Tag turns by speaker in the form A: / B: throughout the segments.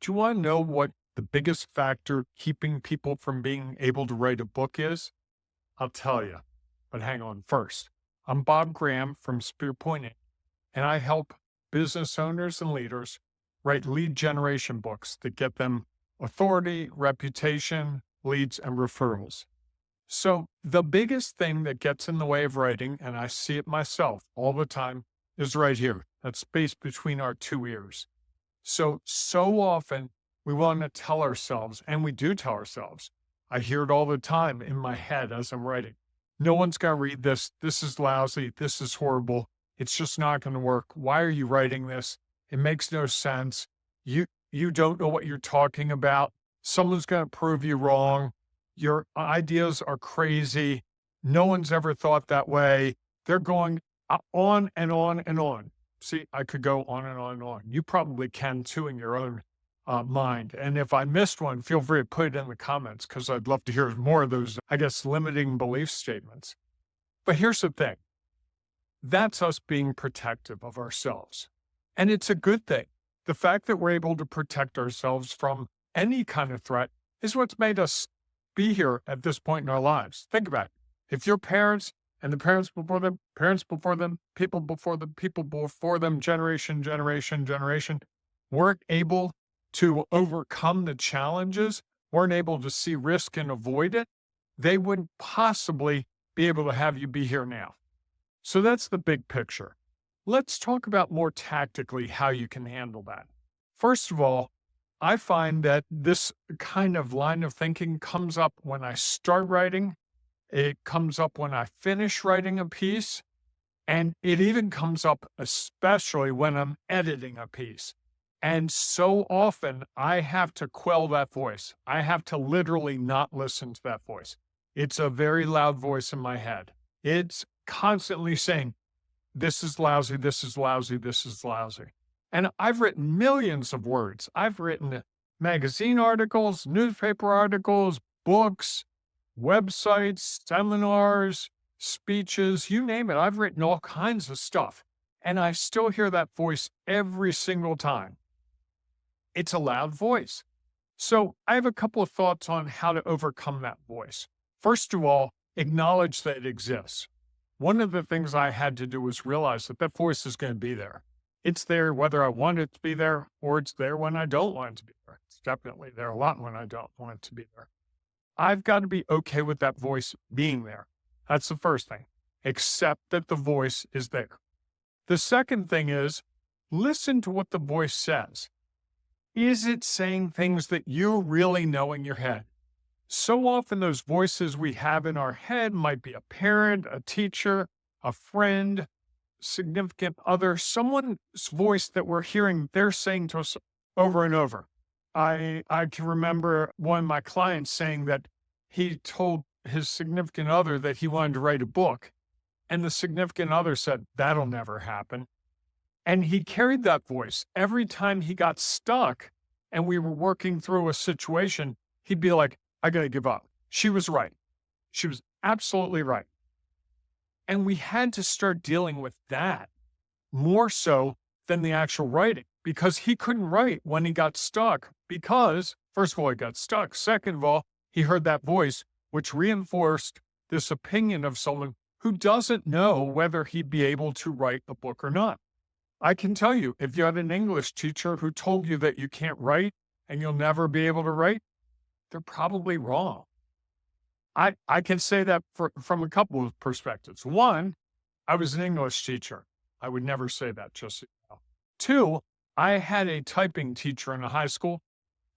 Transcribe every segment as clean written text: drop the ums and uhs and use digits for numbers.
A: Do you want to know what the biggest factor keeping people from being able to write a book is? I'll tell you, but hang on first. I'm Bob Graham from Spear Point Inc., and I help business owners and leaders write lead generation books that get them authority, reputation, leads, and referrals. So, the biggest thing that gets in the way of writing, and I see it myself all the time, is right here, that space between our two ears. So often we want to tell ourselves, and we do tell ourselves, I hear it all the time in my head as I'm writing. No one's going to read this. This is lousy. This is horrible. It's just not going to work. Why are you writing this? It makes no sense. You don't know what you're talking about. Someone's going to prove you wrong. Your ideas are crazy. No one's ever thought that way. They're going on and on and on. See, I could go on and on and on. You probably can too in your own mind. And if I missed one, feel free to put it in the comments because I'd love to hear more of those, I guess, limiting belief statements. But here's the thing, that's us being protective of ourselves. And it's a good thing. The fact that we're able to protect ourselves from any kind of threat is what's made us be here at this point in our lives. Think about it. If your parents and the parents before them, people before them, people before them, generation, weren't able to overcome the challenges, weren't able to see risk and avoid it, they wouldn't possibly be able to have you be here now. So that's the big picture. Let's talk about more tactically how you can handle that. First of all, I find that this kind of line of thinking comes up when I start writing, it comes up when I finish writing a piece, and it even comes up especially when I'm editing a piece. And so often I have to quell that voice. I have to literally not listen to that voice. It's a very loud voice in my head. It's constantly saying, this is lousy, this is lousy, this is lousy. And I've written millions of words. I've written magazine articles, newspaper articles, books, websites, seminars, speeches, you name it. I've written all kinds of stuff. And I still hear that voice every single time. It's a loud voice. So I have a couple of thoughts on how to overcome that voice. First of all, acknowledge that it exists. One of the things I had to do was realize that that voice is going to be there. It's there whether I want it to be there or it's there when I don't want it to be there. It's definitely there a lot when I don't want it to be there. I've got to be okay with that voice being there. That's the first thing. Accept that the voice is there. The second thing is listen to what the voice says. Is it saying things that you really know in your head? So often those voices we have in our head might be a parent, a teacher, a friend, significant other, someone's voice that we're hearing, they're saying to us over and over. I can remember one of my clients saying that he told his significant other that he wanted to write a book, and the significant other said, that'll never happen. And he carried that voice. Every time he got stuck and we were working through a situation, he'd be like, I got to give up. She was right. She was absolutely right. And we had to start dealing with that more so than the actual writing because he couldn't write when he got stuck because, first of all, he got stuck. Second of all, he heard that voice, which reinforced this opinion of someone who doesn't know whether he'd be able to write a book or not. I can tell you, if you had an English teacher who told you that you can't write and you'll never be able to write, they're probably wrong. I can say that from a couple of perspectives. One, I was an English teacher. I would never say that, just so you know. Two, I had a typing teacher in a high school.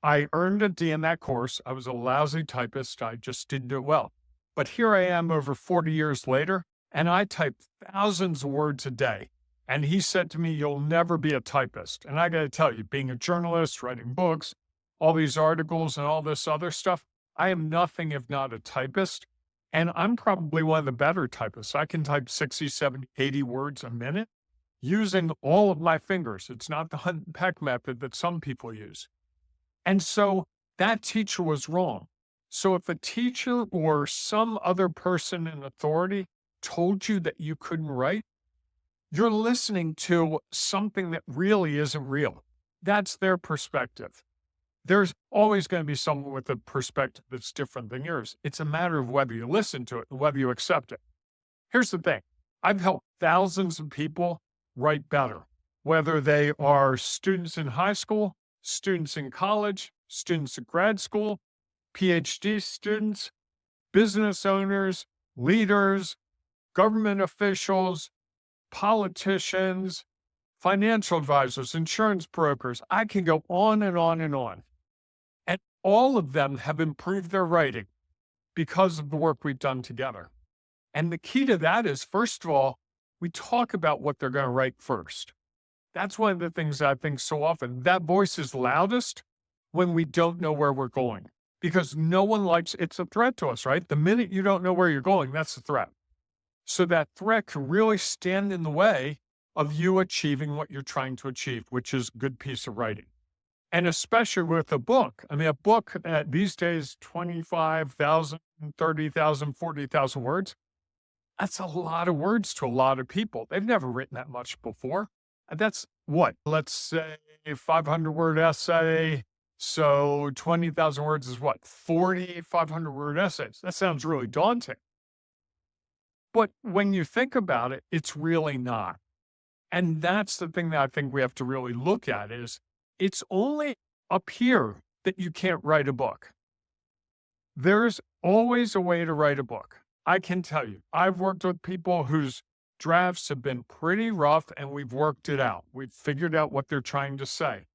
A: I earned a D in that course. I was a lousy typist. I just didn't do well. But here I am over 40 years later, and I type thousands of words a day. And he said to me, you'll never be a typist. And I got to tell you, being a journalist, writing books, all these articles and all this other stuff, I am nothing if not a typist. And I'm probably one of the better typists. I can type 60, 70, 80 words a minute using all of my fingers. It's not the Hunt and Peck method that some people use. And so that teacher was wrong. So if a teacher or some other person in authority told you that you couldn't write, you're listening to something that really isn't real. That's their perspective. there's always going to be someone with a perspective that's different than yours. It's a matter of whether you listen to it and whether you accept it. Here's the thing. I've helped thousands of people write better, whether they are students in high school, students in college, students at grad school, PhD students, business owners, leaders, government officials, politicians, financial advisors, insurance brokers. I can go on and on and on. And all of them have improved their writing because of the work we've done together. And the key to that is, first of all, we talk about what they're going to write first. That's one of the things I think so often. That voice is loudest when we don't know where we're going, because no one likes, it's a threat to us, right? The minute you don't know where you're going, that's a threat. So that threat can really stand in the way of you achieving what you're trying to achieve, which is a good piece of writing. And especially with a book. I mean, a book these days, 25,000, 30,000, 40,000 words. That's a lot of words to a lot of people. They've never written that much before. And that's what? Let's say a 500-word essay. So 20,000 words is what? 40 500-word essays. That sounds really daunting. But when you think about it, it's really not. And that's the thing that I think we have to really look at is it's only up here that you can't write a book. There's always a way to write a book. I can tell you, I've worked with people whose drafts have been pretty rough and we've worked it out. We've figured out what they're trying to say.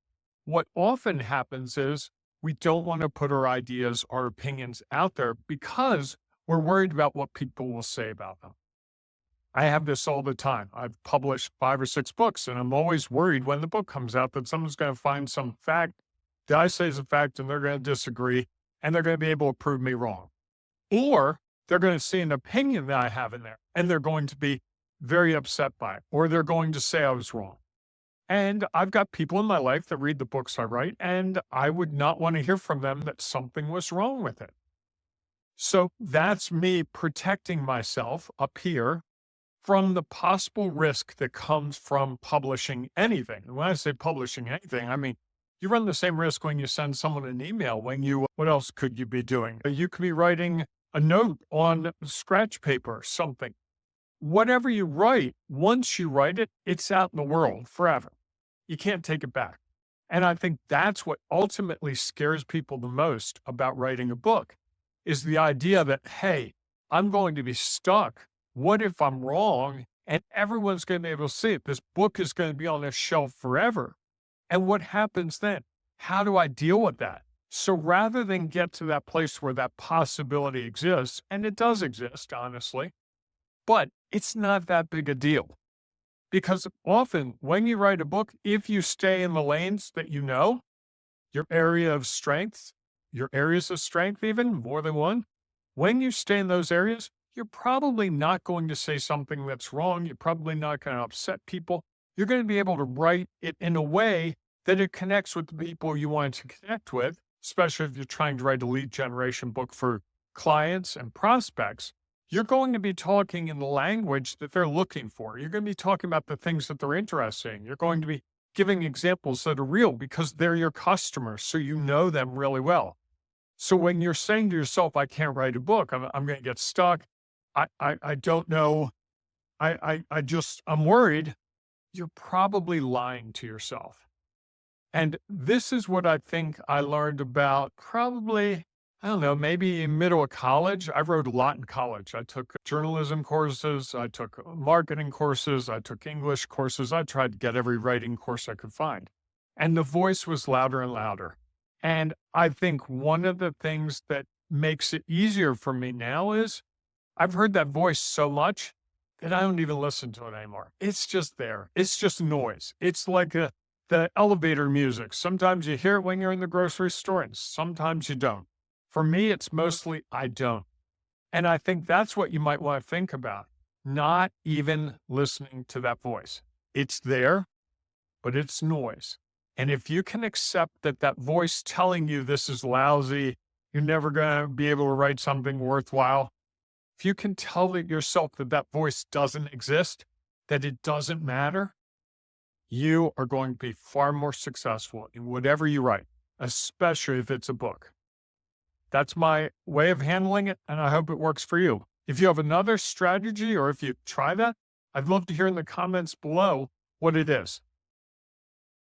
A: What often happens is we don't want to put our ideas, our opinions out there because we're worried about what people will say about them. I have this all the time. I've published 5 or 6 books, and I'm always worried when the book comes out that someone's going to find some fact that I say is a fact and they're going to disagree and they're going to be able to prove me wrong. Or they're going to see an opinion that I have in there and they're going to be very upset by it, or they're going to say I was wrong. And I've got people in my life that read the books I write, and I would not want to hear from them that something was wrong with it. So that's me protecting myself up here from the possible risk that comes from publishing anything. And when I say publishing anything, I mean, you run the same risk when you send someone an email, what else could you be doing? You could be writing a note on scratch paper or something. Whatever you write, once you write it, it's out in the world forever. You can't take it back. And I think that's what ultimately scares people the most about writing a book is the idea that, hey, I'm going to be stuck. What if I'm wrong and everyone's going to be able to see it? This book is going to be on a shelf forever. And what happens then? How do I deal with that? So rather than get to that place where that possibility exists, and it does exist, honestly, but it's not that big a deal. Because often when you write a book, if you stay in the lanes that you know, your area of strength, your areas of strength, even more than one, when you stay in those areas, you're probably not going to say something that's wrong. You're probably not going to upset people. You're going to be able to write it in a way that it connects with the people you want to connect with, especially if you're trying to write a lead generation book for clients and prospects. You're going to be talking in the language that they're looking for. You're going to be talking about the things that they're interested in. You're going to be giving examples that are real because they're your customers, so you know them really well. So when you're saying to yourself, I can't write a book, I'm going to get stuck, I don't know, I'm worried, you're probably lying to yourself. And this is what I think I learned about probably, I don't know, maybe in middle of college. I wrote a lot in college. I took journalism courses, I took marketing courses, I took English courses. I tried to get every writing course I could find. And the voice was louder and louder. And I think one of the things that makes it easier for me now is I've heard that voice so much that I don't even listen to it anymore. It's just there. It's just noise. It's like the elevator music. Sometimes you hear it when you're in the grocery store and sometimes you don't. For me, it's mostly I don't. And I think that's what you might want to think about. Not even listening to that voice. It's there, but it's noise. And if you can accept that that voice telling you this is lousy, you're never going to be able to write something worthwhile. If you can tell yourself that that voice doesn't exist, that it doesn't matter, you are going to be far more successful in whatever you write. especially if it's a book. That's my way of handling it, and I hope it works for you. If you have another strategy or if you try that, I'd love to hear in the comments below what it is.